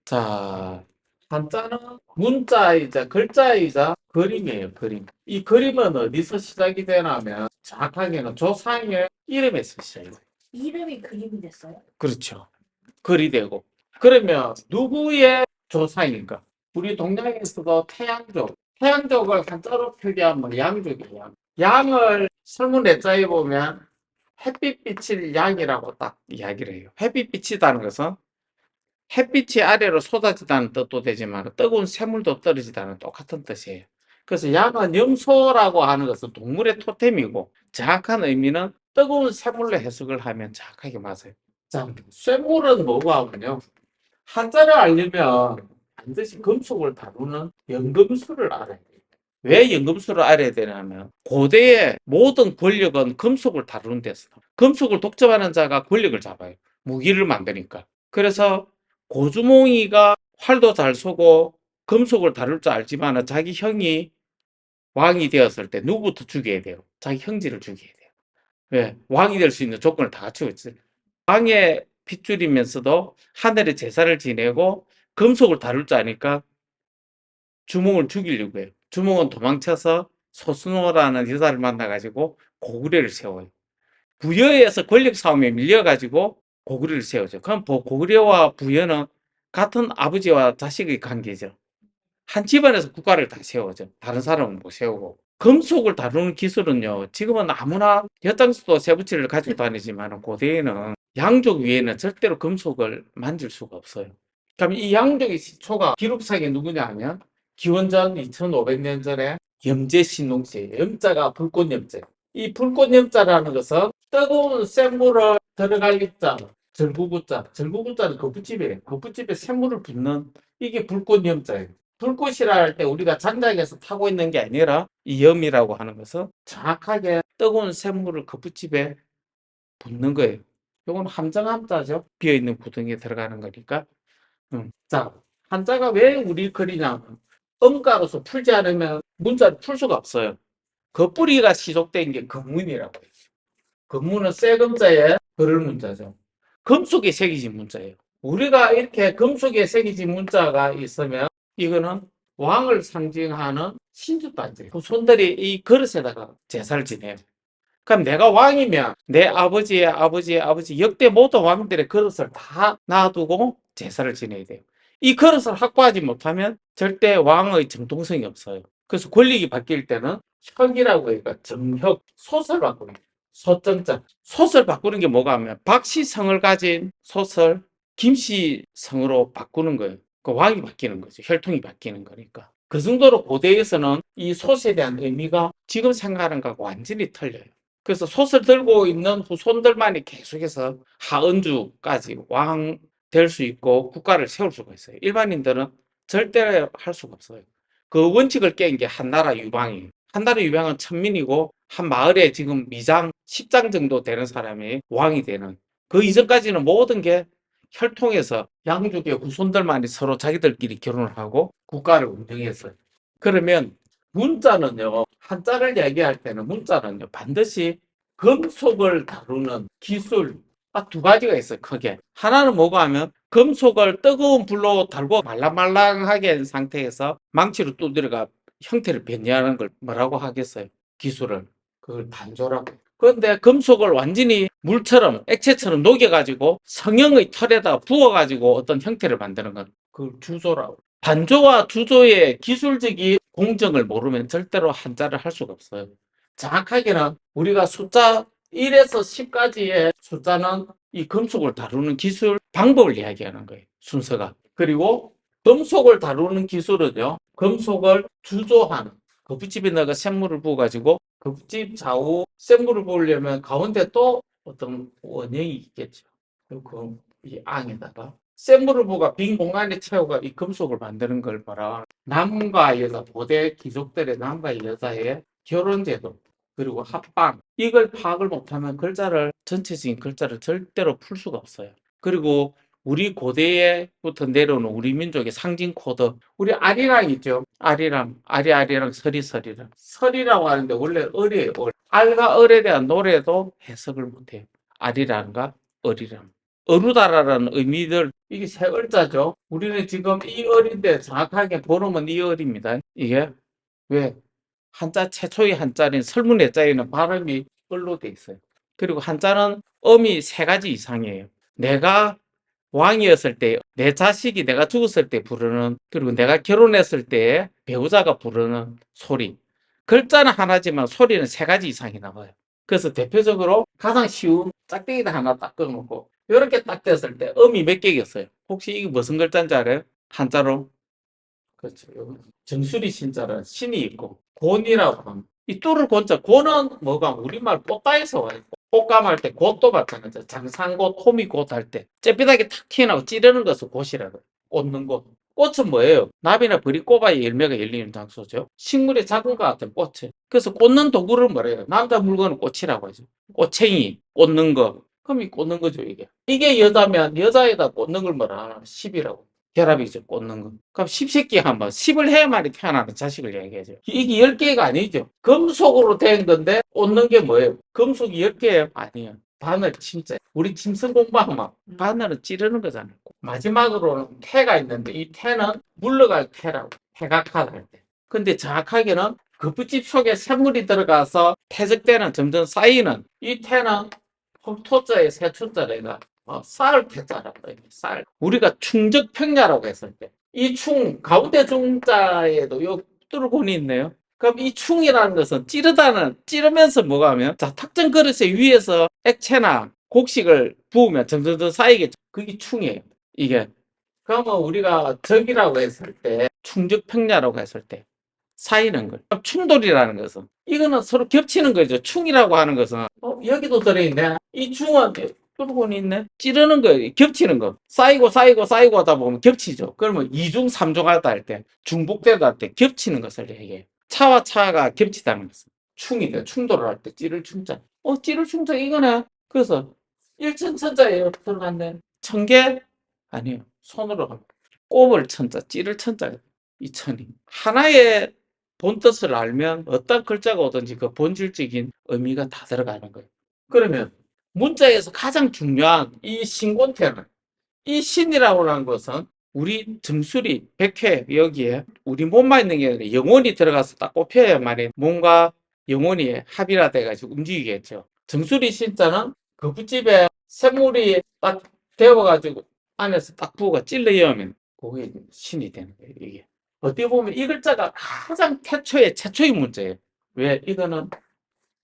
자, 한자는 문자이자 글자이자 그림이에요, 그림. 이 그림은 어디서 시작이 되냐면 정확하게는 조상의 이름에서 시작이 돼요. 이름이 그림이 됐어요? 그렇죠. 글이 되고. 그러면 누구의 조상인가? 우리 동양에서도 태양족. 태양족을 한자로 표기하면 양족이에요. 양을 설문해자에 보면 햇빛빛을 양이라고 딱 이야기를 해요. 햇빛빛이라는 것은 햇빛이 아래로 쏟아지다는 뜻도 되지만 뜨거운 샘물도 떨어지다는 똑같은 뜻이에요. 그래서 양은 염소라고 하는 것은 동물의 토템이고 정확한 의미는 뜨거운 샘물로 해석을 하면 정확하게 맞아요. 자, 쇳물은 뭐고 하면요. 한자를 알려면 반드시 금속을 다루는 연금술을 알아야 돼요. 왜 연금술을 알아야 되냐면 고대의 모든 권력은 금속을 다루는 데서 금속을 독점하는 자가 권력을 잡아요. 무기를 만드니까. 그래서 고주몽이가 활도 잘 쏘고 금속을 다룰 줄 알지만 자기 형이 왕이 되었을 때 누구부터 죽여야 돼요? 자기 형제를 죽여야 돼요. 왜? 왕이 될 수 있는 조건을 다 갖추고 있어요. 왕의 핏줄이면서도 하늘의 제사를 지내고 금속을 다룰 줄 아니까 주몽을 죽이려고 해요. 주몽은 도망쳐서 소순호라는 여자를 만나가지고 고구려를 세워요. 부여에서 권력 싸움에 밀려가지고 고구려를 세우죠. 그럼 고구려와 부여는 같은 아버지와 자식의 관계죠. 한 집안에서 국가를 다 세우죠. 다른 사람은 못 세우고. 금속을 다루는 기술은요, 지금은 아무나 엿장수도 세부치를 가지고 다니지만 고대에는 양족 위에는 절대로 금속을 만질 수가 없어요. 그럼 이 양족의 시초가 기록상에 누구냐 하면 기원전 2500년 전에 염제신농시예요. 염자가 불꽃염자. 이 불꽃염자라는 것은 뜨거운 샘물을 들어갈 입자, 절구구자. 절구구자는 거푸집에 샘물을 붓는 이게 불꽃염자예요. 불꽃이라 할 때 우리가 장작에서 타고 있는 게 아니라 이 염이라고 하는 것은 정확하게 뜨거운 샘물을 거푸집에 붓는 거예요. 이건 함정함자죠. 비어있는 구덩이에 들어가는 거니까. 자, 한자가 왜 우리 글이냐면 음가로서 풀지 않으면 문자를 풀 수가 없어요. 그 뿌리가 시족된 게 금문이라고 해요. 금문은 쇠금자에 그럴 문자죠. 금속에 새겨진 문자예요. 우리가 이렇게 금속에 새겨진 문자가 있으면 이거는 왕을 상징하는 신주단지. 후손들이 이 그릇에다가 제사를 지내요. 그럼 내가 왕이면 내 아버지의 아버지의 아버지 역대 모든 왕들의 그릇을 다 놔두고 제사를 지내야 돼요. 이 그릇을 확보하지 못하면 절대 왕의 정통성이 없어요. 그래서 권력이 바뀔 때는 혁이라고 해요. 정혁, 솥을 바꾸는 거예요. 솥정자. 솥을 바꾸는 게 뭐가 하면 박씨성을 가진 솥을 김씨성으로 바꾸는 거예요. 그 왕이 바뀌는 거죠. 혈통이 바뀌는 거니까. 그 정도로 고대에서는 이 솥에 대한 의미가 지금 생각하는 것과 완전히 틀려요. 그래서 솥을 들고 있는 후손들만이 계속해서 하은주까지 왕 될 수 있고 국가를 세울 수가 있어요. 일반인들은 절대로 할 수가 없어요. 그 원칙을 깬 게 한나라 유방이에요. 한나라 유방은 천민이고 한 마을에 지금 미장 10장 정도 되는 사람이 왕이 되는, 그 이전까지는 모든 게 혈통에서 양족의 후손들만이 서로 자기들끼리 결혼을 하고 국가를 운영했어요. 그러면 문자는요, 한자를 얘기할 때는 문자는요, 반드시 금속을 다루는 기술, 두 가지가 있어요, 크게. 하나는 뭐가 하면 금속을 뜨거운 불로 달고 말랑말랑하게 한 상태에서 망치로 두드려가 형태를 변형하는 걸 뭐라고 하겠어요? 기술을. 그걸 단조라고. 그런데 금속을 완전히 물처럼, 액체처럼 녹여가지고 성형의 털에다 부어가지고 어떤 형태를 만드는 건 그걸 주조라고. 단조와 주조의 기술적인 공정을 모르면 절대로 한자를 할 수가 없어요. 정확하게는 우리가 숫자 1에서 10까지의 숫자는 이 금속을 다루는 기술 방법을 이야기하는 거예요. 순서가. 그리고 금속을 다루는 기술은요, 금속을 주조하는, 거푸집에 넣어 샘물을 부어가지고 거푸집 좌우 샘물을 부으려면 가운데 또 어떤 원형이 있겠죠. 이 앙에다가 샘물을 부어가 빈 공간에 채워가 이 금속을 만드는 걸 봐라. 남과 여자, 고대 귀족들의 남과 여자의 결혼제도, 그리고 합방, 이걸 파악을 못하면 글자를, 전체적인 글자를 절대로 풀 수가 없어요. 그리고 우리 고대에부터 내려오는 우리 민족의 상징 코드, 우리 아리랑 있죠. 아리랑, 아리아리랑, 서리서리랑. 설이라고 하는데 원래 을이에요. 을. 알과 을에 대한 노래도 해석을 못해요. 아리랑과 을이랑. 어루다라는 의미들, 이게 세 글자죠. 우리는 지금 이 을인데 정확하게 본음은 이 을입니다. 이게 왜? 한자 최초의 한자인 설문예자에는 발음이 을로 돼 있어요. 그리고 한자는 음이 세 가지 이상이에요. 내가 왕이었을 때, 내 자식이 내가 죽었을 때 부르는, 그리고 내가 결혼했을 때 배우자가 부르는 소리. 글자는 하나지만 소리는 세 가지 이상이 나와요. 그래서 대표적으로 가장 쉬운 짝대기다 하나 딱 끊어놓고 이렇게 딱 됐을 때 음이 몇 개겠어요? 혹시 이게 무슨 글자인지 알아요? 한자로? 그렇죠. 정수리 신자는 신이 있고 곤이라고 합니다. 이 뚫을 곤자, 곤은 뭐가 우리말 꽃다에서 와요. 꽃감 할 때 곤도 마찬가지죠. 장상곤, 호미곶 할 때 째삐하게 탁 튀어나오고 찌르는 것을 곤이라고. 꽂는 것. 꽃은 뭐예요? 나비나 벌이 꼽아야 열매가 열리는 장소죠. 식물의 작은 것 같은 꽃을. 그래서 꽂는 도구를 뭐래요? 남자 물건은 꽃이라고 하죠. 꼬챙이, 꽂는 거. 그럼 이 꽂는 거죠, 이게. 이게 여자면 여자에다 꽂는 걸 뭐라 하나? 10이라고. 결합이죠, 꽂는 거. 그럼 10새끼 하면 10을 해야만이 태어나는 자식을 얘기하죠. 이게 10개가 아니죠. 금속으로 된 건데 꽂는 게 뭐예요? 금속이 10개예요? 아니에요. 바늘 침자. 우리 침성 공부하면 바늘은 찌르는 거잖아요. 마지막으로는 태가 있는데 이 태는 물러갈 태라고. 태각화를 할 때. 근데 정확하게는 거푸집 속에 샘물이 들어가서 태적되는 점점 쌓이는 이 태는 토자의 세춘자래가 쌀 태자라고 해요. 쌀. 우리가 충적평야라고 했을 때 이 충 가운데 중자에도 요 뚫고니 있네요. 그럼 이 충이라는 것은 찌르면서 뭐가 하면 자 탁전 그릇에 위에서 액체나 곡식을 부으면 점점 쌓이겠죠. 그게 충이에요. 이게 그러면 우리가 적이라고 했을 때 충적평야라고 했을 때 쌓이는 걸. 충돌이라는 것은 이거는 서로 겹치는 거죠. 충이라고 하는 것은 여기도 들어있네. 이 충은 뚫고는 있네. 찌르는 거예요. 겹치는 거. 쌓이고 하다 보면 겹치죠. 그러면 이중 삼중하다 할 때 중복되다 할 때 겹치는 것을 얘기해요. 차와 차가 겹치다는 것은 충이다. 충돌을 할 때 찌를 충자. 찌를 충자 이거네. 그래서 일천천자예요. 들어갔네. 천개 아니에요. 손으로 가면 꼽을 천자, 찌를 천자. 이 천이 하나의 본뜻을 알면 어떤 글자가 오든지 그 본질적인 의미가 다 들어가는 거예요. 그러면 문자에서 가장 중요한 이 신곤태는 이 신이라고 하는 것은 우리 정수리 백회 여기에 우리 몸만 있는 게 아니라 영혼이 들어가서 딱 꼽혀야만이 뭔가 영혼이 합일화돼 가지고 움직이겠죠. 정수리 신자는 그 붓집에 샘물이 딱 데워 가지고 안에서 딱 부어가 찔러야면 그게 신이 되는 거예요. 이게 어떻게 보면 이 글자가 가장 최초의 문자예요. 왜? 이거는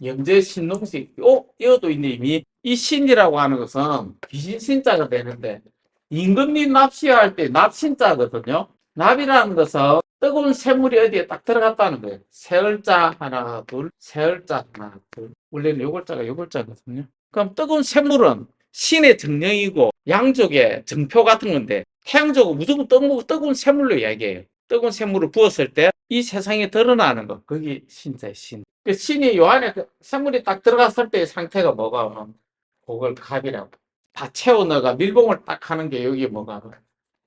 영재 신농식, 이것도 있네, 이미. 이 신이라고 하는 것은 귀신신자가 되는데, 임금님 납시할 때 납신자거든요. 납이라는 것은 뜨거운 샘물이 어디에 딱 들어갔다는 거예요. 세을자 하나, 둘, 세을자 하나, 둘. 원래는 요 글자가 요 글자거든요. 그럼 뜨거운 샘물은 신의 정령이고 양족의 정표 같은 건데, 태양적으로 무조건 뜨거운 샘물로 이야기해요. 뜨거운 샘물을 부었을 때 이 세상에 드러나는 거, 그게 신자의 신. 그 신이 요 안에 샘물이 딱 들어갔을 때의 상태가 뭐가 하면 그걸 갑이라고. 다 채워 넣어가 밀봉을 딱 하는 게 여기 뭐가 하면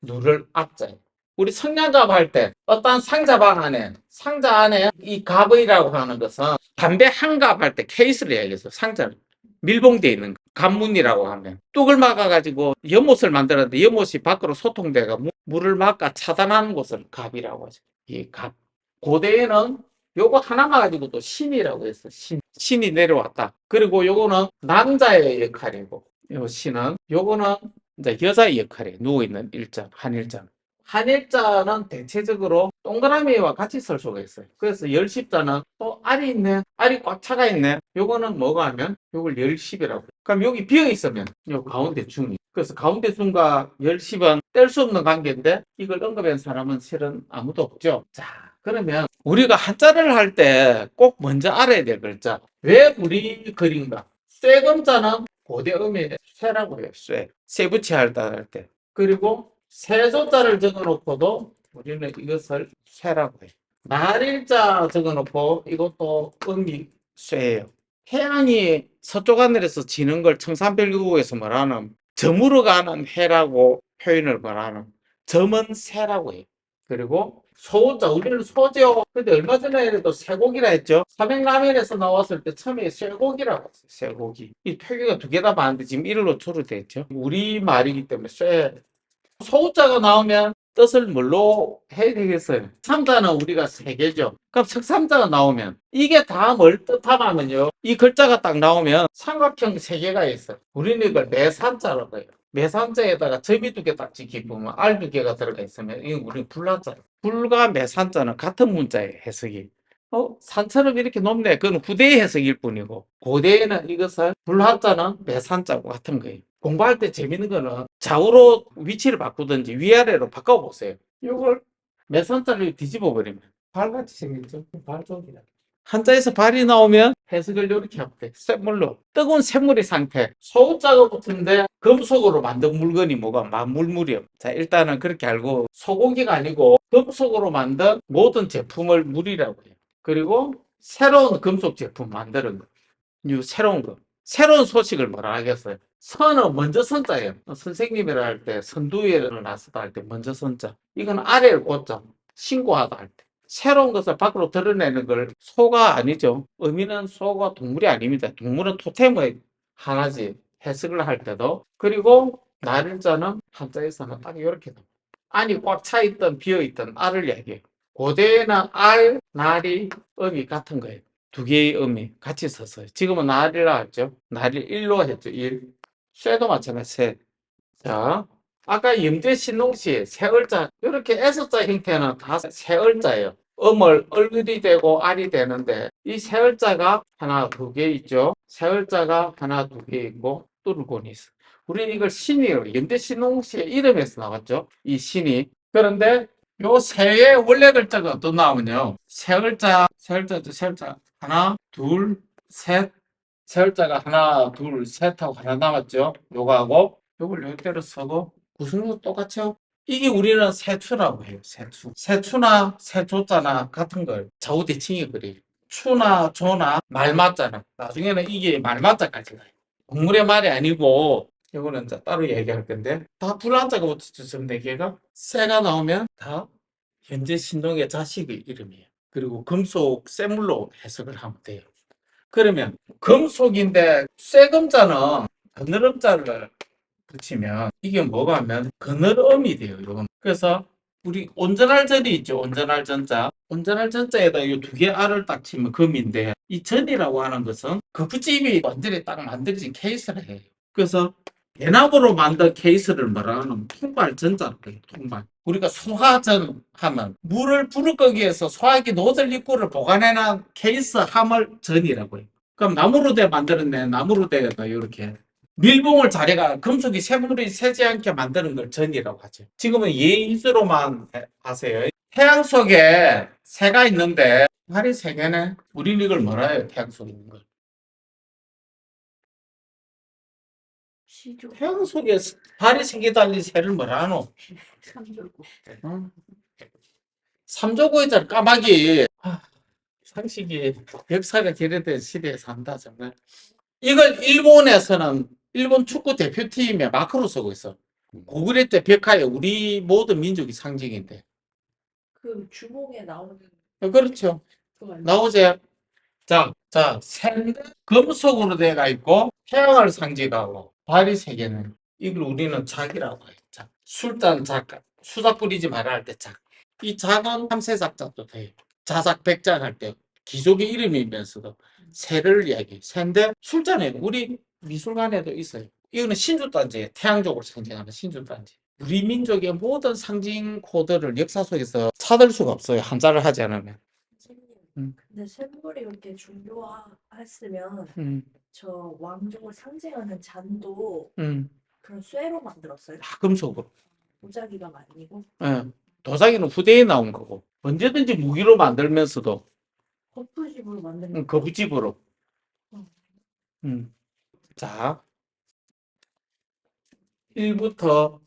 누를 앞자예요. 우리 성냥갑 할 때 어떤 상자방 안에 상자 안에 이 갑이라고 하는 것은 담배 한 갑 할 때 케이스를 얘기해서 상자를 밀봉되어 있는 거. 갑문이라고 하면 뚝을 막아가지고 연못을 만들었는데 연못이 밖으로 소통돼가 물을 막아 차단하는 곳을 갑이라고 하죠. 이 갑. 고대에는 요거 하나만 가지고도 신이라고 했어. 신이 내려왔다. 그리고 요거는 남자의 역할이고, 요 신은 요거는 이제 여자의 역할이에요. 누워있는 일자, 한일자. 한일자는 대체적으로 동그라미와 같이 쓸 수가 있어요. 그래서 열십자는 알이 있네. 알이 꽉 차가 있네. 요거는 뭐가 하면 요걸 열십이라고. 그럼 여기 비어 있으면 요 가운데 중이. 그래서 가운데 중과 열십은 뗄 수 없는 관계인데 이걸 언급한 사람은 실은 아무도 없죠. 자, 그러면 우리가 한자를 할 때 꼭 먼저 알아야 될 글자. 왜 우리 글인가? 쇠금자는 고대음의 쇠라고 해요. 쇠 붙이 할 때. 그리고 세조자를 적어놓고도 우리는 이것을 쇠라고 해요. 날일자 적어놓고 이것도 음이 쇠예요. 태양이 서쪽 하늘에서 지는 걸 청산별교국에서 말하는 저물어 가는 해라고 표현을 말하는 점은 새라고 해요. 그리고 소자, 우리는 소죠. 근데 얼마 전에도 쇠고기라 했죠. 삼행라면에서 나왔을 때 처음에 쇠고기라고 했어요. 쇠고기. 이 표기가 두 개 다 많은데 지금 일로 초록돼 있죠. 우리 말이기 때문에 쇠. 소자가 나오면 뜻을 뭘로 해야 되겠어요? 삼자는 우리가 세 개죠. 그럼 석삼자가 나오면 이게 다 뭘 뜻하냐면요. 이 글자가 딱 나오면 삼각형 세 개가 있어요. 우리는 이걸 매산자라고 해요. 매산자에다가 점이 두 개 딱 찍히면 알 두 개가 들어가 있으면 이건 우리는 불화자. 불과 매산자는 같은 문자예요. 해석이. 산처럼 이렇게 높네. 그건 후대의 해석일 뿐이고 고대에는 이것을 불화자는 매산자고 같은 거예요. 공부할 때 재밌는 거는 좌우로 위치를 바꾸든지 위아래로 바꿔보세요. 이걸 매산자를 뒤집어 버리면 발같이 생겼죠. 발쪽이다. 한자에서 발이 나오면 해석을 이렇게 하면 돼. 쇳물로. 뜨거운 쇳물의 상태. 소자가 붙은데 금속으로 만든 물건이 뭐가 만물물이요. 자, 일단은 그렇게 알고 소고기가 아니고 금속으로 만든 모든 제품을 물이라고 해요. 그리고 새로운 금속 제품 만드는 거. 이 새로운 거. 새로운 소식을 뭐라 하겠어요? 선은 먼저 선자예요. 선생님이라 할 때 선두에를 나서다 할 때 먼저 선자. 이건 아래를 꽂자. 신고하다 할 때. 새로운 것을 밖으로 드러내는 걸 소가 아니죠. 의미는 소가 동물이 아닙니다. 동물은 토템의 하나지. 해석을 할 때도. 그리고 날일자는 한자에서는 딱 이렇게 안이 꽉 차 있던 비어 있던 알을 이야기해요. 고대에는 알, 날이 음이 같은 거예요. 두 개의 음이 같이 썼어요. 지금은 날이라 했죠. 날일 일로 했죠. 일. 쇠도 마찬가지 쇠. 자, 아까 염제 신농시 세을자 이렇게 S자 형태는 다 세을자예요. 음을 얼굴이 되고 알이 되는데 이 세을자가 하나 두 개 있죠. 세을자가 하나 두 개 있고 뚫고니 있어. 우리는 이걸 신이에요. 염제 신농시의 이름에서 나왔죠. 이 신이. 그런데 요 세의 원래 글자가 어떤 나오면요. 세을자 하나, 둘, 셋. 세을자가 하나, 둘, 셋하고 하나 남았죠. 요거하고 요걸 여기대로 쓰고 구성도 똑같죠. 이게 우리는 세추라고 해요. 세추. 세추나 세조자나 같은 걸 좌우대칭이 그래요. 추나 조나 말맞자나. 나중에는 이게 말맞자까지 가요. 동물의 말이 아니고 이거는 이제 따로 얘기할 건데 다 불한자가 붙었죠. 네 개가 새가 나오면 다 현재 신동의 자식의 이름이에요. 그리고 금속 쇠물로 해석을 하면 돼요. 그러면 금속인데 쇠금자는 그늘음자를 붙이면 이게 뭐가 하면 그늘음이 돼요. 이건. 그래서 우리 온전할 전이 있죠. 온전할 전자. 온전할 전자에다 이 두 개 알을 딱 치면 금인데 이 전이라고 하는 것은 그 붙임이 완전히 딱 만들어진 케이스를 해요. 그래서 대나무로 만든 케이스를 뭐라 하면 통발전자라고 해요. 통발. 우리가 소화전 하면 물을 부르기 위해서 소화기 노즐 입구를 보관해놓은 케이스 함을 전이라고 해요. 그럼 나무로 돼 만들었네. 나무로 돼가 이렇게 밀봉을 잘해가 금속이 쇠물이 새지 않게 만드는 걸 전이라고 하죠. 지금은 예의주로만 하세요. 태양 속에 새가 있는데 발이 세 개네. 우리는 이걸 뭐라 해요? 태양 속에 있는 걸. 시조. 태양 속에 발이 세 개 달린 새를 뭐라 하노? 삼조고. 삼조고이잖아. 까마귀. 상식이 역사가 계류된 시대에 산다 정말. 이걸 일본에서는 일본 축구 대표팀의 마크로 쓰고 있어. 고구려 때 벽화에 우리 모든 민족이 상징인데. 그 주몽에 나오는 그렇죠. 그거 아니에요? 나오제. 자, 샌드 금속으로 되어 있고 태양을 상징하고 발이 세 개는 이걸 우리는 작이라고 해요. 작. 술잔 작, 수작 뿌리지 말아 할 때 작. 이 작은 삼세작자도 돼요. 자작 백작 할 때 기족의 이름이면서도 새를 이야기해요. 새인데 술잔에 우리 미술관에도 있어요. 이거는 신주단지예요. 태양적으로 상징하는 신주단지. 우리 민족의 모든 상징 코드를 역사 속에서 찾을 수가 없어요. 한자를 하지 않으면. 선생님, 근데 샘물이 이렇게 중요했으면 음, 저 왕족을 상징하는 잔도 음. 그런 쇠로 만들었어요. 다 금속으로. 도자기가 아니고 예. 도자기는 후대에 나온 거고 언제든지 무기로 만들면서도 거푸집으로 만든 거부집으로. 음. 자, 1부터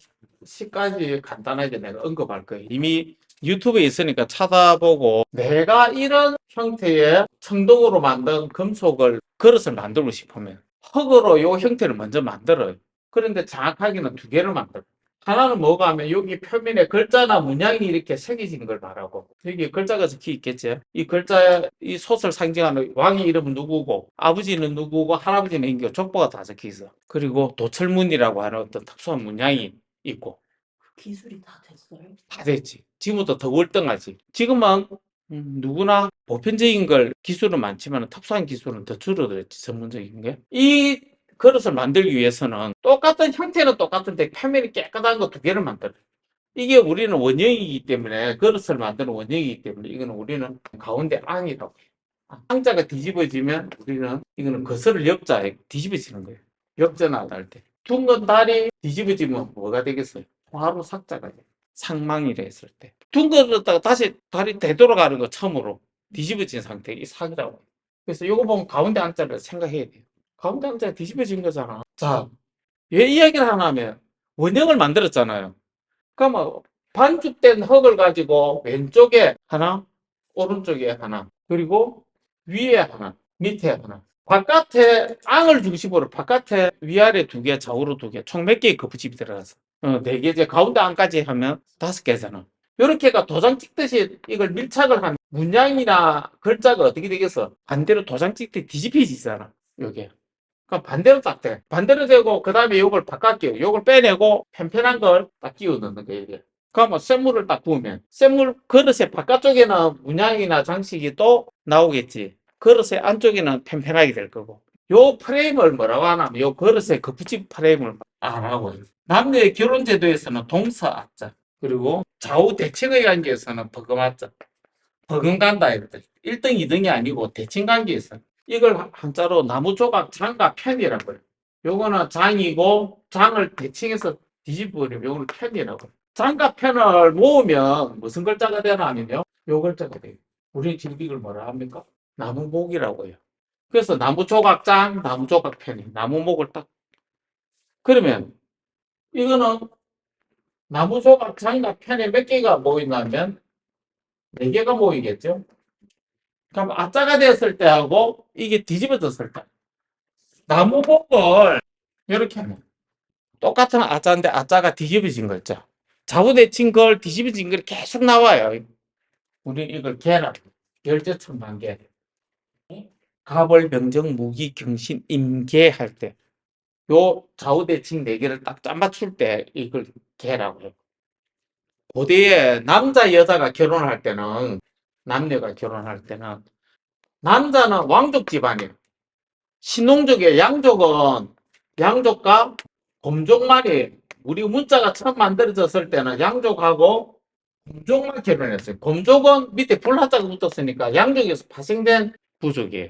10까지 간단하게 내가 언급할 거예요. 이미 유튜브에 있으니까 찾아보고 내가 이런 형태의 청동으로 만든 금속을 그릇을 만들고 싶으면 흙으로 이 형태를 먼저 만들어요. 그런데 정확하게는 두 개를 만들어요. 하나는 뭐가 하면 여기 표면에 글자나 문양이 이렇게 새겨진 걸 말하고 여기 글자가 적혀 있겠지. 이 글자에 이 솥을 상징하는 왕의 이름은 누구고 아버지는 누구고 할아버지는 이게 족보가 다 적혀 있어. 그리고 도철문이라고 하는 어떤 특수한 문양이 있고 기술이 다 됐어요. 다 됐지. 지금부터 더 월등하지. 지금은 누구나 보편적인 걸 기술은 많지만 특수한 기술은 더 줄어들었지. 전문적인 게. 이 그릇을 만들기 위해서는 똑같은 형태는 똑같은데 표면이 깨끗한 거 두 개를 만들어. 이게 우리는 원형이기 때문에 그릇을 만드는 원형이기 때문에 이거는 우리는 가운데 앙이라고 해요. 앙자가 뒤집어지면 우리는 이거는 거스를 역자에 뒤집어지는 거예요. 역전하다 할 때. 둥근 다리 뒤집어지면 뭐가 되겠어요? 바로 삭자가 돼요. 상망이라 했을 때. 둥근었다가 다시 다리 되돌아가는 거 처음으로 뒤집어진 상태, 이 사기라고 해요. 그래서 이거 보면 가운데 앙자를 생각해야 돼요. 가운데 앙자가 뒤집어진 거잖아. 자, 왜 이야기를 하나 하면 원형을 만들었잖아요. 그러면 반죽된 흙을 가지고 왼쪽에 하나, 오른쪽에 하나, 그리고 위에 하나, 밑에 하나. 바깥에 앙을 중심으로 바깥에 위아래 두 개, 좌우로 두 개, 총 몇 개의 거푸집이 들어가서 네 개제 가운데 앙까지 하면 다섯 개잖아. 이렇게가 도장 찍듯이 이걸 밀착을 한 문양이나 글자가 어떻게 되겠어? 반대로 도장 찍듯이 뒤집혀지잖아. 요게. 그럼 반대로 딱 돼. 반대로 되고 그 다음에 요걸 바깥에 요걸 빼내고 편편한 걸 딱 끼워 넣는 거예요. 이게. 그러면 쇳물을 딱 부으면 쇳물 그릇의 바깥쪽에는 문양이나 장식이 또 나오겠지. 그릇의 안쪽에는 편편하게 될 거고. 요 프레임을 뭐라고 하냐면 요 그릇의 거푸집 프레임을 안 하고 남녀의 결혼 제도에서는 동서 앞자 그리고 좌우 대칭의 관계에서는 버금 앞자 버금 간다 이랬대. 1등 2등이 아니고 대칭 관계에서 이걸 한자로 나무 조각 장과 편이라고 해요. 요거는 장이고 장을 대칭해서 뒤집어버리면 요거는 편이라고 해요. 장과 편을 모으면 무슨 글자가 되나 하면요. 요 글자가 돼요. 우리 지금 이걸 뭐라 합니까? 나무목이라고 해요. 그래서 나무 조각장, 나무 조각 편이 나무목을 딱 그러면 이거는 나무 조각 장과 편에 몇 개가 모이냐면 네 개가 모이겠죠. 그럼 아자가 됐을 때하고 이게 뒤집어졌을 때 나무목을 이렇게 하면 똑같은 아자인데 아자가 뒤집어진 거 있죠. 좌우대칭 걸 뒤집어진 걸 계속 나와요. 우리 이걸 개라 열제천만개 갑을 병정 무기 경신 임계 할 때 요 좌우대칭 네 개를 딱 짠맞출 때 이걸 개라고 해요. 고대에 남자 여자가 결혼할 때는 남녀가 결혼할 때는 남자는 왕족 집안이에요. 신농족의 양족과 곰족만이 우리 문자가 처음 만들어졌을 때는 양족하고 곰족만 결혼했어요. 곰족은 밑에 불화자가 붙었으니까 양족에서 파생된 부족이에요.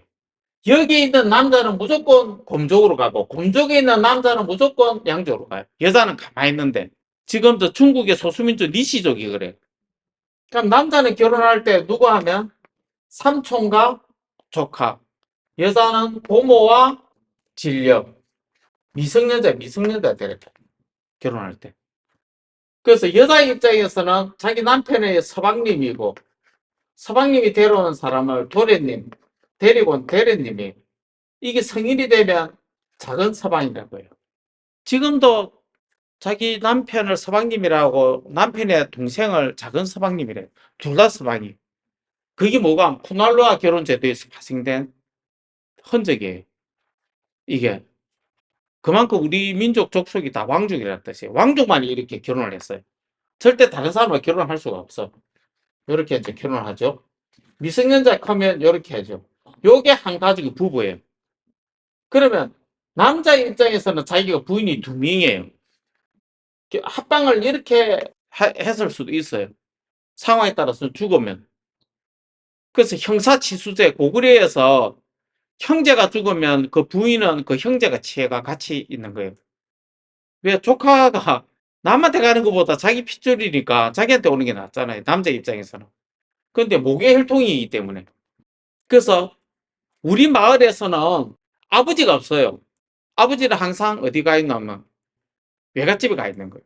여기 있는 남자는 무조건 곰족으로 가고 곰족에 있는 남자는 무조건 양족으로 가요. 여자는 가만히 있는데 지금도 중국의 소수민족 니시족이 그래. 그럼 남자는 결혼할 때 누구 하면 삼촌과 조카, 여자는 고모와 진력, 미성년자 되래 결혼할 때. 그래서 여자 입장에서는 자기 남편의 서방님이고 서방님이 데려오는 사람을 도련님, 데리고 온 대련님이 이게 성인이 되면 작은 서방이라고 해요. 지금도 자기 남편을 서방님이라고 남편의 동생을 작은 서방님이래요. 둘 다 서방이. 그게 뭐가 푸날루아 결혼 제도에서 파생된 흔적이에요. 이게 그만큼 우리 민족 족속이 다 왕족이라는 뜻이에요. 왕족만이 이렇게 결혼을 했어요. 절대 다른 사람과 결혼할 수가 없어. 이렇게 이제 결혼하죠. 미성년자 크면 이렇게 하죠. 요게 한 가족의 부부예요. 그러면 남자 입장에서는 자기가 부인이 두 명이에요. 합방을 이렇게 했을 수도 있어요. 상황에 따라서 죽으면. 그래서 형사치수제 고구려에서 형제가 죽으면 그 부인은 그 형제가 치해가 같이 있는 거예요. 왜 조카가 남한테 가는 것보다 자기 핏줄이니까 자기한테 오는 게 낫잖아요. 남자 입장에서는. 근데 목의 혈통이기 때문에. 그래서 우리 마을에서는 아버지가 없어요. 아버지는 항상 어디 가 있냐면 외갓집에 가 있는 거예요.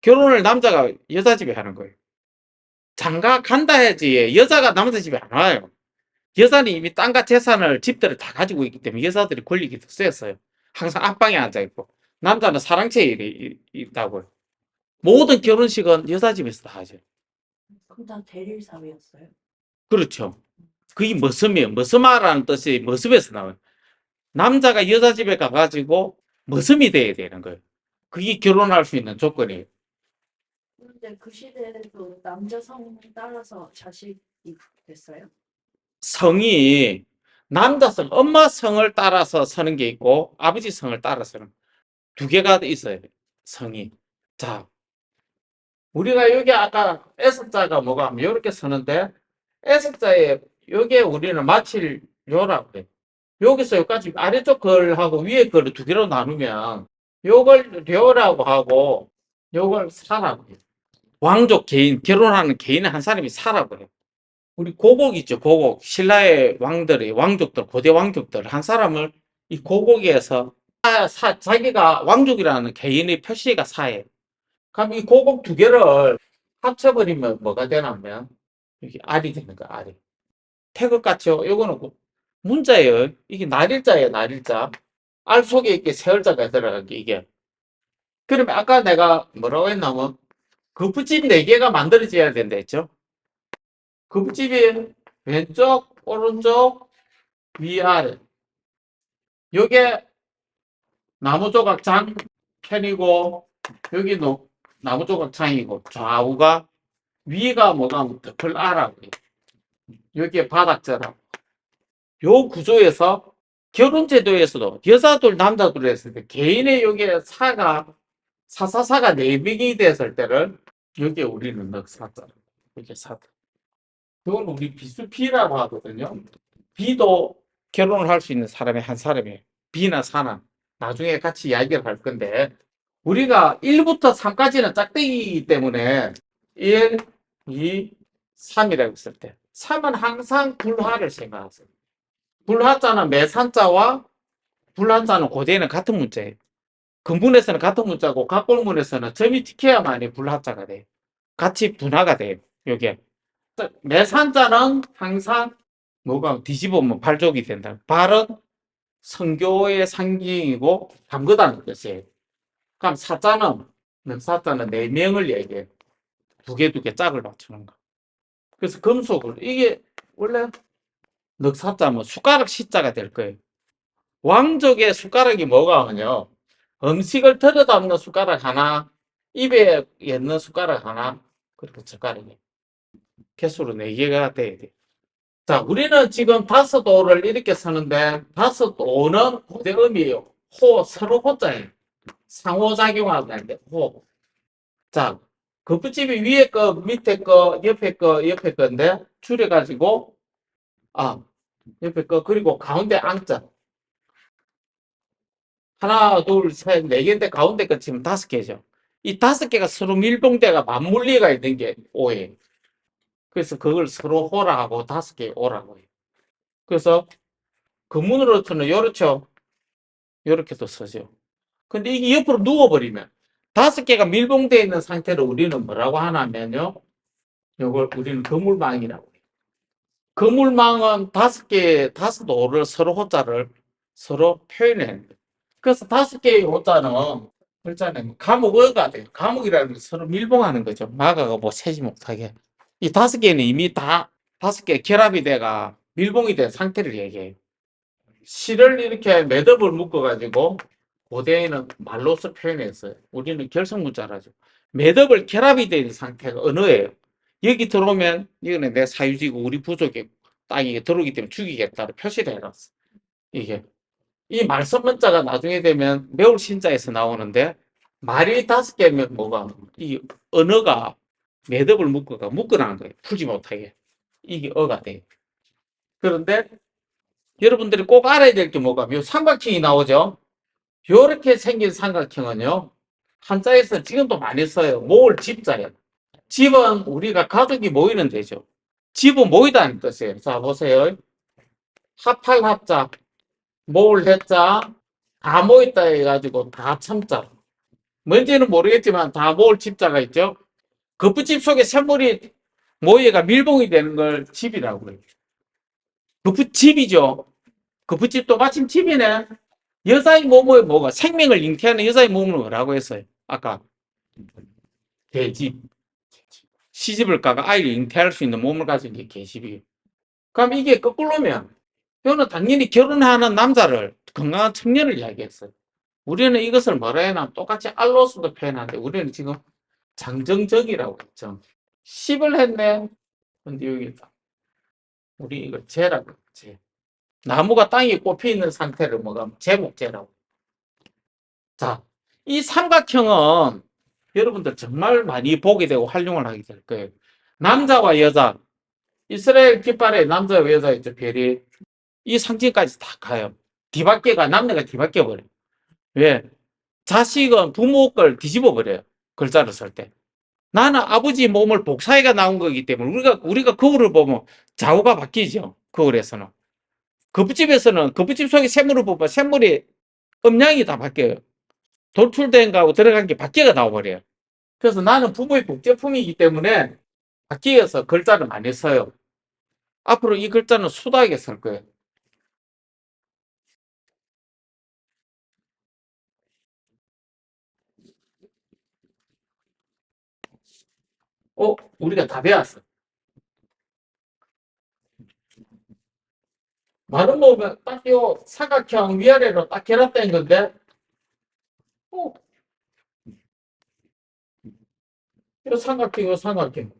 결혼을 남자가 여자 집에 하는 거예요. 장가 간다 해야지 여자가 남자 집에 안 와요. 여자는 이미 땅과 재산을 집들을 다 가지고 있기 때문에 여자들이 권력이 더 셌어요. 항상 앞방에 앉아 있고 남자는 사랑채에 있다고요. 모든 결혼식은 여자 집에서 다 하죠. 그럼 다 대릴 사회였어요? 그렇죠. 그게 머슴이에요. 머슴아라는 뜻이 머슴에서 나와요. 남자가 여자 집에 가가지고 머슴이 돼야 되는 거예요. 그게 결혼할 수 있는 조건이에요. 근데 그 시대에도 남자 성 따라서 자식이 됐어요? 성이 남자성, 엄마 성을 따라서 서는 게 있고 아버지 성을 따라서는 두 개가 있어요. 성이. 자, 우리가 여기 아까 S자가 뭐가 하면 이렇게 서는데 S자에 여기에 우리는 마칠 요라고 해요. 여기서 여기까지 아래쪽 걸하고 위에 걸을 두 개로 나누면 요걸 료라고 하고 요걸 사라고 해요. 왕족 개인, 결혼하는 개인은 한 사람이 사라고 해요. 우리 고국 있죠, 고국. 신라의 왕들이, 왕족들, 고대 왕족들, 한 사람을 이 고국에서 자기가 왕족이라는 개인의 표시가 사예요. 그럼 이 고국 두 개를 합쳐버리면 뭐가 되냐면, 이게 알이 되는 거야, 알이. 태극 같죠? 요거는 문자예요. 이게 날일자예요, 날일자. 알 속에 이렇게 세월자가 들어간 게 이게. 그러면 아까 내가 뭐라고 했냐면, 거푸집 4개가 만들어져야 된다 했죠? 거푸집이 왼쪽, 오른쪽, 위아래. 요게 나무조각 장 편이고, 여기도 나무조각 장이고, 좌우가, 위가 뭐가 덮을 아라고 해요. 여기에 바닥자라고. 요 구조에서 결혼제도에서도 여자들 남자들 했을 때 개인의 여기에 사사사가 4명이 됐을 때를 여기에 우리는 넉사자 이렇게 사다. 그건 우리 비수피라고 하거든요. 비도 결혼을 할 수 있는 사람이 한 사람이에요. 비나 사나 나중에 같이 이야기를 할 건데 우리가 1부터 3까지는 짝대기이기 때문에 1, 2, 3이라고 했을 때 3은 항상 불화를 생각하세요. 불화자는 매산자와 불화자는 고대에는 같은 문자예요. 근문에서는 같은 문자고 각골문에서는 점이 찍혀야만이 불화자가 돼요. 같이 분화가 돼요. 요게 매산자는 항상 뭐가 뒤집으면 발족이 된다. 발은 성교의 상징이고 담그다는 뜻이에요. 그럼 사자는 넉사자는 4명을 얘기해요. 두 개 짝을 맞추는 거. 그래서 금속을 이게 원래 넉사자면 숟가락 시자가 될 거예요. 왕족의 숟가락이 뭐가 하면요. 음식을 들여담는 숟가락 하나, 입에 넣는 숟가락 하나, 그리고 젓가락이 개수로 4개가 돼야 돼. 자, 우리는 지금 다섯 오를 이렇게 쓰는데 다섯 오는 고대음이에요. 호, 서로 호자예요. 상호작용하는데 호. 자, 거푸집이 위에 거, 밑에 거, 옆에 거, 옆에 건데 줄여가지고 옆에 거 그리고 가운데 앙자. 하나, 둘, 셋, 4개인데 가운데 거 치면 5개죠. 이 5개가 서로 밀봉대가 맞물리가 있는 게 오예요. 그래서 그걸 서로 호라 하고 5개 오라고 해요. 그래서 금문으로서는 요렇죠. 요렇게도 쓰죠. 근데 이게 옆으로 누워버리면 5개가 밀봉되어 있는 상태로 우리는 뭐라고 하냐면요. 요걸 우리는 거물망이라고 해요. 거물망은 5개, 5호를 서로 호자를 서로 표현해요. 그래서 5개의 호자는 글자는 감옥어가 돼요. 감옥이라는 건 서로 밀봉하는 거죠. 마가가 뭐 세지 못하게. 이 5개는 이미 다 5개 결합이 돼가 밀봉이 된 상태를 얘기해요. 실을 이렇게 매듭을 묶어가지고 고대에는 말로서 표현했어요. 우리는 결성문자라죠. 매듭을 결합이 된 상태가 언어예요. 여기 들어오면 이거는 내 사유지고 우리 부족의 땅에 들어오기 때문에 죽이겠다고 표시를 해놨어. 이게 이 말씀문자가 나중에 되면 매울 신자에서 나오는데 말이 5개면 뭐가 이 언어가 매듭을 묶어놓은 거예요. 풀지 못하게. 이게 어가 돼요. 그런데 여러분들이 꼭 알아야 될 게 뭐가 요 삼각형이 나오죠. 이렇게 생긴 삼각형은요. 한자에서 지금도 많이 써요. 모을 집자예요. 집은 우리가 가족이 모이는 데죠. 집은 모이다는 뜻이에요. 자 보세요. 합할 합자, 모을 해자, 다 모였다 해가지고 다 참자. 뭔지는 모르겠지만 다 모을 집자가 있죠. 거푸집 속에 샘물이 모여가 밀봉이 되는 걸 집이라고 해요. 거푸집이죠. 거푸집도 마침 집이네. 여자의 몸을 뭐가 생명을 잉태하는 여자의 몸을 뭐라고 했어요? 아까 계집. 시집을 가가 아이를 잉태할 수 있는 몸을 가진 게 계집이에요. 그럼 이게 거꾸로면 이거는 당연히 결혼하는 남자를 건강한 청년을 이야기했어요. 우리는 이것을 뭐라 해나 똑같이 알로스도 표현하는데 우리는 지금 장정적이라고 했죠. 10을 했네. 근데 여기 있다. 우리 이걸 재라고 재. 나무가 땅에 꼽혀 있는 상태를 뭐가 제목재라고. 자, 이 삼각형은 여러분들 정말 많이 보게 되고 활용을 하게 될 거예요. 남자와 여자, 이스라엘 깃발에 남자와 여자 있죠, 별이. 이 상징까지 다 가요. 뒤바뀌어가, 남녀가 뒤바뀌어 버려요. 왜? 자식은 부모 걸 뒤집어 버려요. 글자를 쓸 때. 나는 아버지 몸을 복사해가 나온 거기 때문에 우리가 거울을 보면 좌우가 바뀌죠. 거울에서는. 거부집에서는 거부집 속에 샘물을 보면 샘물이 음량이 다 바뀌어요. 돌출된 거하고 들어간 게 바뀌어가 나와버려요. 그래서 나는 부모의 복제품이기 때문에 바뀌어서 글자를 많이 써요. 앞으로 이 글자는 수다하게 쓸 거예요. 우리가 다 배웠어. 많은 보면 딱 요 사각형 위아래로 딱 결합된 건데, 요 삼각형, 요 삼각형.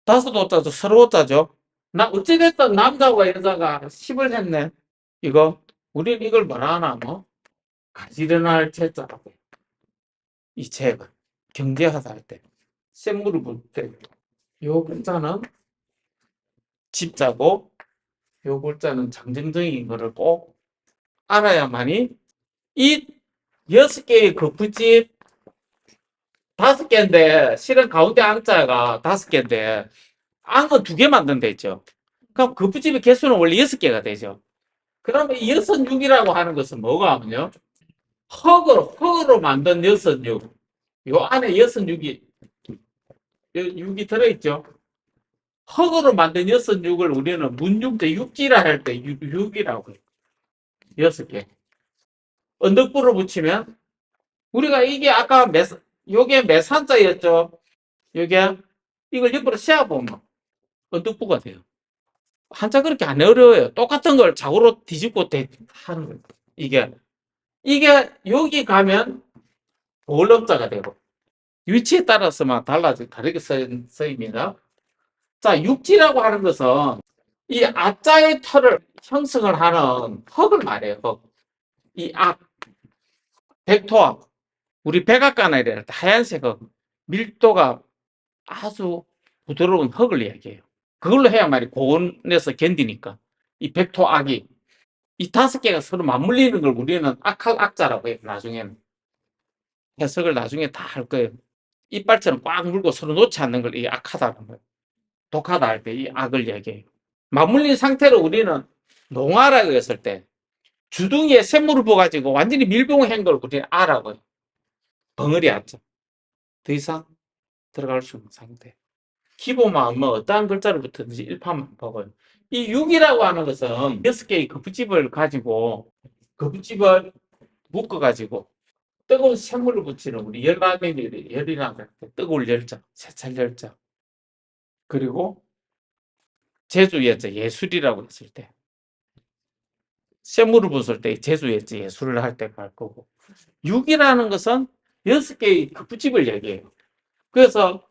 다섯 오자죠. 서로 오자죠. 어찌됐든 남자와 여자가 10을 했네. 이거, 우리는 이걸 뭐라 하나, 뭐? 가지런할 제자라고. 이 제가. 경제하다 할 때. 샘물을 볼 때. 요 글자는 집자고, 요 글자는 장정적인 거를 꼭 알아야만이 이 6개의 거푸집 5개인데 실은 가운데 앙자가 5개인데 앙은 2개 만든다 했죠. 그럼 거푸집의 개수는 원래 6개가 되죠. 그러면 이 66이라고 하는 것은 뭐가 하면요? 흙으로 만든 66. 요 안에 66이 6이 들어있죠. 흙으로 만든 66을 우리는 문육제 육지라 할 때 6이라고 해요. 6개. 언덕부를 붙이면 우리가 이게 아까 요게 매산자였죠. 요게 이걸 옆으로 씌워보면 언덕부가 돼요. 한자 그렇게 안 어려워요. 똑같은 걸 좌우로 뒤집고 하는 거예요. 이게 여기 가면 보울업자가 되고 위치에 따라서만 다르게 쓰입니다. 자, 육지라고 하는 것은 이 아자의 털을 형성을 하는 흙을 말해요. 흙. 이 백토악. 우리 백악관에 하얀색 흙. 밀도가 아주 부드러운 흙을 이야기해요. 그걸로 해야만이 고온에서 견디니까. 이 백토악이 이 5개가 서로 맞물리는 걸 우리는 악할악자라고 해요. 나중에는. 해석을 나중에 다 할 거예요. 이빨처럼 꽉 물고 서로 놓지 않는 걸 이 악하다는 거예요. 독하다 할 때 이 악을 얘기해요. 맞물린 상태로 우리는 농아라고 했을 때 주둥이에 샘물을 부어가지고 완전히 밀봉한 걸 우리는 아라고 해요. 벙어리 아자. 더 이상 들어갈 수 없는 상태. 기본만 뭐 어떠한 글자를 붙었는지 일파만 보고요. 이 6이라고 하는 것은 6개의 거푸집을 가지고 거푸집을 묶어가지고 뜨거운 샘물을 붙이는 우리 열라면이 열이라고 할 때 뜨거울 열자, 세찰 열자. 그리고 제주예자 예술이라고 했을 때 샘물을 부술 때 제주예자 예술을 할 때 갈 거고 6이라는 것은 6개의 거푸집을 얘기해요. 그래서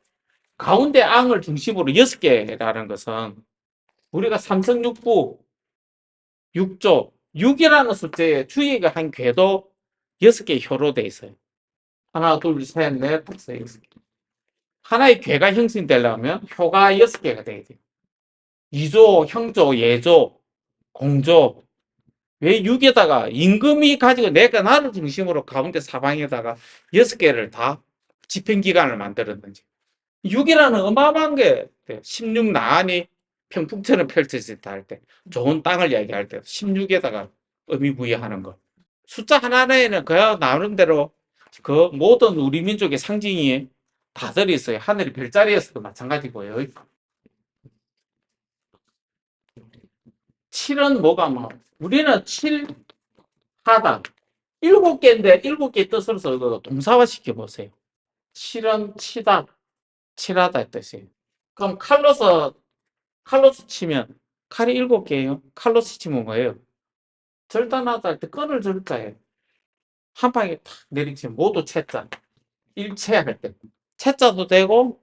가운데 앙을 중심으로 6개라는 것은 우리가 삼성육부 6조 6이라는 숫자에 주의가 한 궤도 6개 효로 돼 있어요. 하나, 둘, 셋, 넷, 다섯, 여섯 개. 하나의 궤가 형성되려면 효가 6개가 돼야 돼요. 2조, 형조, 예조, 공조. 왜 6에다가 임금이 가지고 내가 나를 중심으로 가운데 사방에다가 6개를 다 집행기관을 만들었는지. 6이라는 어마어마한 게 16 나안이 평풍처럼 펼쳐져 있다 할 때 좋은 땅을 이야기할 때 16에다가 의미 부여하는 것. 숫자 하나하나에는 그 나름대로 그 모든 우리 민족의 상징이 다 들어있어요. 하늘이 별자리에서도 마찬가지고요. 7은 뭐가 뭐 우리는 7 하다 7개인데 7개 뜻을 써서 동사화 시켜보세요. 칠은 치다, 칠하다 뜻이에요. 그럼 칼로스 치면 칼이 7개예요. 칼로스 치면 뭐예요? 절단하다 할 때 끊을 절자예요. 한 방에 탁 내리치면 모두 채자. 일체할 때. 채자도 되고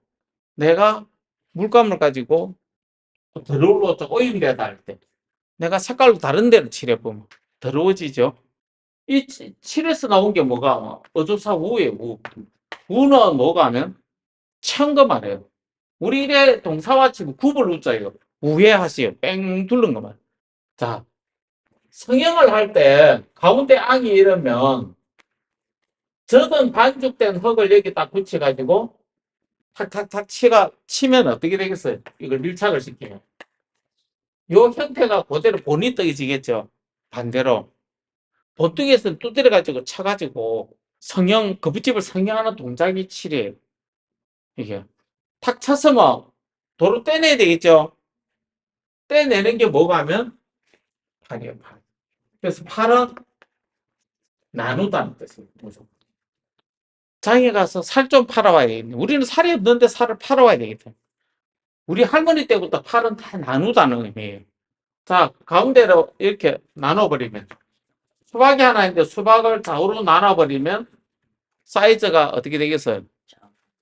내가 물감을 가지고 더러울로 오일에다 할 때. 내가 색깔도 다른 데로 칠해보면 더러워지죠. 이 칠에서 나온 게 뭐가 어조사 우예요. 우. 우는 뭐가 하면 찬 거 말이에요. 우리 이래 동사와 치고 굽을 우자예요. 우회하시요. 뺑 둘른 거 말. 자, 성형을 할 때 가운데 악이 이러면 젖은 반죽된 흙을 여기 딱 붙여가지고 탁탁탁 치면 어떻게 되겠어요? 이걸 밀착을 시키면. 요 형태가 그대로 본이 떠지겠죠. 반대로. 본뜨기에서 두드려가지고 쳐가지고 거북집을 성형하는 동작이 칠이에요. 이게. 탁 쳤으면 도로 떼내야 되겠죠. 떼내는 게 뭐가 하면 팔이에요, 팔. 그래서 팔은 나누다는 뜻이에요. 장에 가서 살 좀 팔아와야 되겠네. 우리는 살이 없는데 살을 팔아와야 되겠다. 우리 할머니 때부터 팔은 다 나누다는 의미예요. 자, 가운데로 이렇게 나눠버리면 수박이 하나 있는데 수박을 좌우로 나눠버리면 사이즈가 어떻게 되겠어요?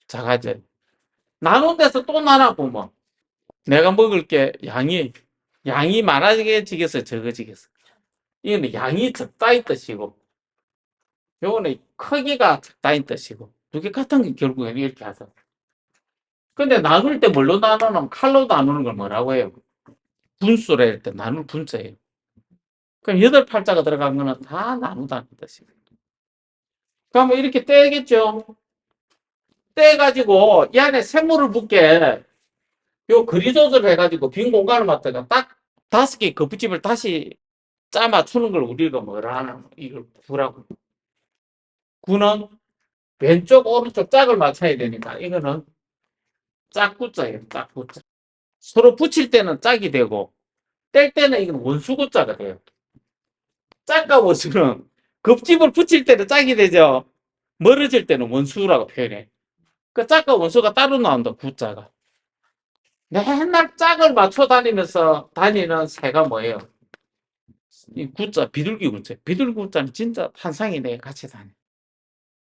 작아져요. 나눈 데서 또 나눠보면 내가 먹을 게 양이 많아지겠어요? 적어지겠어요? 이거는 양이 적다인 뜻이고 요거는 크기가 적다인 뜻이고 두 개 같은 게 결국에는 이렇게 하죠. 근데 나눌 때 뭘로 나누면 칼로 나누는 걸 뭐라고 해요? 분수로 할 때 나눌 분자예요. 그럼 8팔자가 들어간 거는 다 나누다는 뜻이에요. 그러면 이렇게 떼겠죠? 떼가지고 이 안에 샘물을 붓게 요 거리 조절을 해가지고 빈 공간을 맞다가 딱 5개 거푸집을 다시 짜 맞추는 걸 우리가 뭐라 하나 이걸 구라고. 구는 왼쪽 오른쪽 짝을 맞춰야 되니까 이거는 짝구자예요. 짝구자. 서로 붙일 때는 짝이 되고 뗄 때는 이건 원수구자가 돼요. 짝과 원수는 겁집을 붙일 때는 짝이 되죠. 멀어질 때는 원수라고 표현해. 그 짝과 원수가 따로 나온다. 구자가. 맨날 짝을 맞춰 다니면서 다니는 새가 뭐예요? 이 구자, 비둘기 구자. 비둘기 구자는 진짜 한상이네 같이 다녀.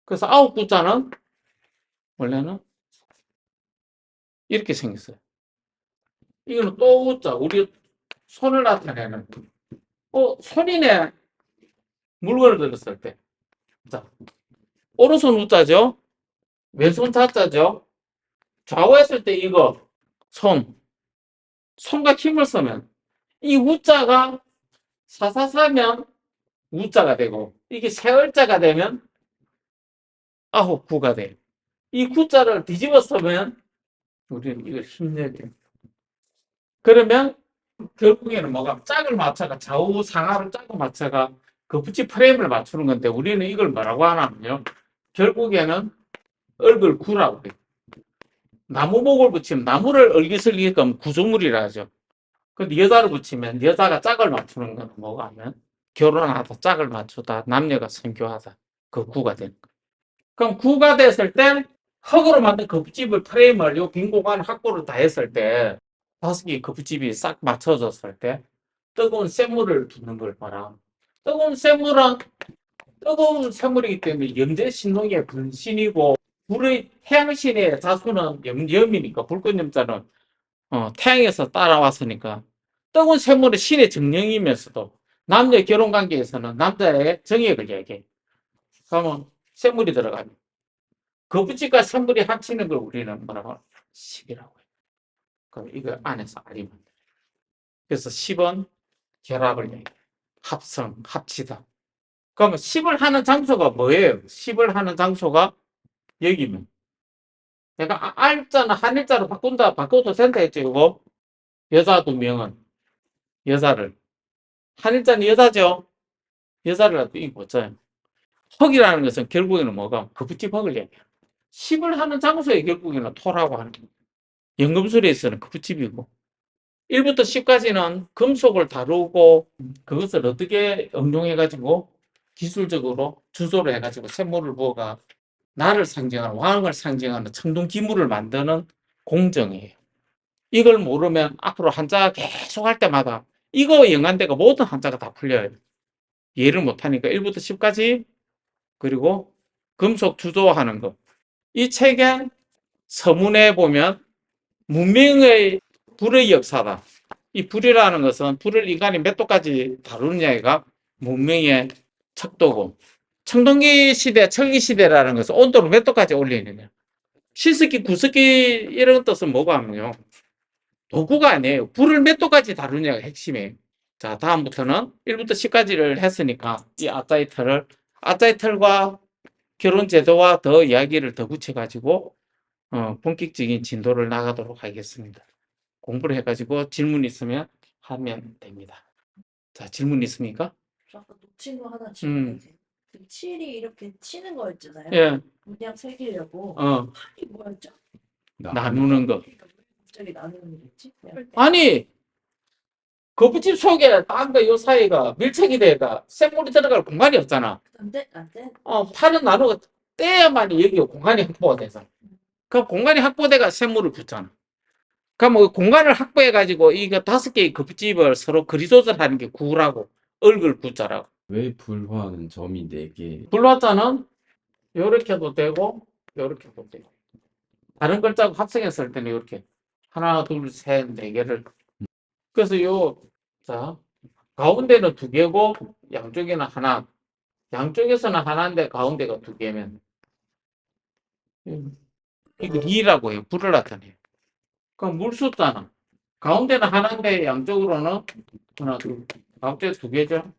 그래서 9구자는 원래는 이렇게 생겼어요. 이거는 또 구자. 우리 손을 나타내는. 손이네. 물건을 들었을 때. 자, 오른손 우자죠. 왼손 자자죠. 좌우했을 때 이거 손과 힘을 쓰면 이 우자가 사사사면 우자가 되고 이게 세월자가 되면 9구가 돼요. 이 구자를 뒤집어 쓰면 우리는 이걸 힘내게. 그러면 결국에는 뭐가 짝을 맞춰가 좌우 상하를 짝을 맞춰가 그 붙이 프레임을 맞추는 건데 우리는 이걸 뭐라고 하냐면요. 결국에는 얼굴 구라고 해요. 나무목을 붙이면 나무를 얼기설기 하면 구조물이라 하죠. 근데 여자를 붙이면 여자가 짝을 맞추는 건 뭐가 하면 결혼하다 짝을 맞추다 남녀가 선교하다 그 구가 되는 거예요. 그럼 구가 됐을 때 흙으로 만든 거푸집을 프레임을 요 빈 공간 확보를 다 했을 때 5개의 거푸집이 싹 맞춰졌을 때 뜨거운 샘물을 두는 걸 봐라. 뜨거운 샘물은 뜨거운 샘물이기 때문에 염제 신동의 분신이고 불의 태양신의 자수는 염이니까 불꽃 염자는 태양에서 따라왔으니까 뜨거운 샘물은 신의 정령이면서도 남녀 결혼 관계에서는 남자의 정액을 얘기해. 그러면 샘물이 들어가면 거푸집과 샘물이 합치는 걸 우리는 뭐라고? 10이라고 해요. 그럼 이거 안에서 알리면 돼. 그래서 10은 결합을 얘기해. 합성, 합치다. 그러면 10을 하는 장소가 뭐예요? 10을 하는 장소가 여기면. 내가 알자는 한일자로 바꿔도 된다 했죠, 이거. 여자 2명은 여자를. 한일자는 여자죠? 여자를 해도 이거 뭐잖아요. 흙이라는 것은 결국에는 뭐가? 거푸집 흙을 얘기해요. 10을 하는 장소에 결국에는 토라고 하는 거예요. 연금술에서는 거푸집이고. 1부터 10까지는 금속을 다루고 그것을 어떻게 응용해가지고 기술적으로 주소를 해가지고 샘물을 부어가 나를 상징하는 왕을 상징하는 청동 기물을 만드는 공정이에요. 이걸 모르면 앞으로 한자 계속 할 때마다 이거 연관되고 모든 한자가 다 풀려요. 이해를 못하니까 1부터 10까지 그리고 금속 주조하는 거. 이 책엔 서문에 보면 문명의 불의 역사다. 이 불이라는 것은 불을 인간이 몇 도까지 다루느냐가 문명의 척도고 청동기 시대, 철기 시대라는 것은 온도를 몇 도까지 올리느냐. 신석기, 구석기 이런 뜻은 뭐가 하면요. 도구가 아니에요. 불을 몇 도까지 다루냐가 핵심이에요. 자, 다음부터는 1부터 10까지를 했으니까 이 아짜이틀과 결혼 제도와 더 이야기를 더 붙여가지고 본격적인 진도를 나가도록 하겠습니다. 공부를 해가지고 질문 있으면 하면 됩니다. 자, 질문 있습니까? 저 아까 놓친 거 하나 질문해주세요. 그 칠이 이렇게 치는 거 있잖아요. 예, 문양 새기려고 어, 팔이 뭐였죠? 나누는 거. 그러니까 왜 갑자기 나누는 거지? 아니, 거푸집 속에 땅과 요 사이가 밀착이 돼가 쇳물이 들어갈 공간이 없잖아. 안돼. 팔은 나누고 떼야만 여기 공간이 확보가 돼서. 그 공간이 확보돼가 쇳물을 붙잖아. 그럼 뭐 공간을 확보해가지고 이거 5개의 거푸집을 서로 거리 조절하는 게 구라고 얼굴 구자라고. 왜 불화는 점이 4개? 불화자는 요렇게 해도 되고 요렇게 해도 되고 다른 글자하고 합성했을 때는 이렇게 하나 둘 셋 네 개를 그래서 자 가운데는 2개고 양쪽에는 하나 양쪽에서는 하나인데 가운데가 2개면 이거 리라고 해요. 불을 나타내요. 그럼 물숫자는 가운데는 하나인데 양쪽으로는 하나 둘 가운데 2개죠.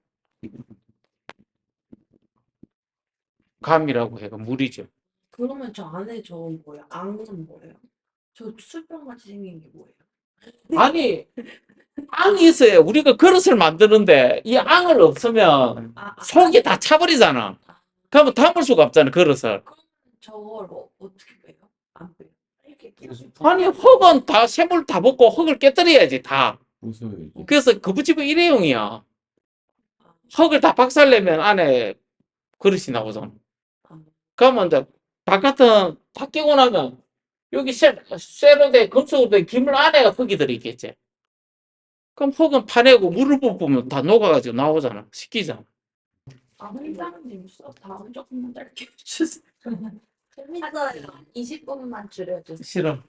감이라고 해요. 물이죠. 그러면 저 안에 저 뭐야? 앙은 뭐예요? 저 술병같이 생긴 게 뭐예요? 아니 앙이 있어요. 우리가 그릇을 만드는데 이 앙을 없으면 속이 다 차버리잖아. 그러면 담을 수가 없잖아 그릇을. 그럼 저걸 어떻게 빼요? 안 빼요? 이렇게 아니 흙은 다 샘물 다 붓고 흙을 깨뜨려야지 다. 부숴야지. 그래서 거부집은 일회용이야. 흙을 다 박살내면 안에 그릇이 나오잖아. 그러면 이제 바깥은 다 끼고 나면 여기 쇠로 된 금속으로 된 기물 안에 흙이 들어있겠지. 그럼 흙은 파내고 물을 뿜으면 다 녹아가지고 나오잖아. 식히잖아. 원장님 수업 다음 조금만 짧게 해주세요. 재밌어요. 20분만 줄여주세요. 싫어.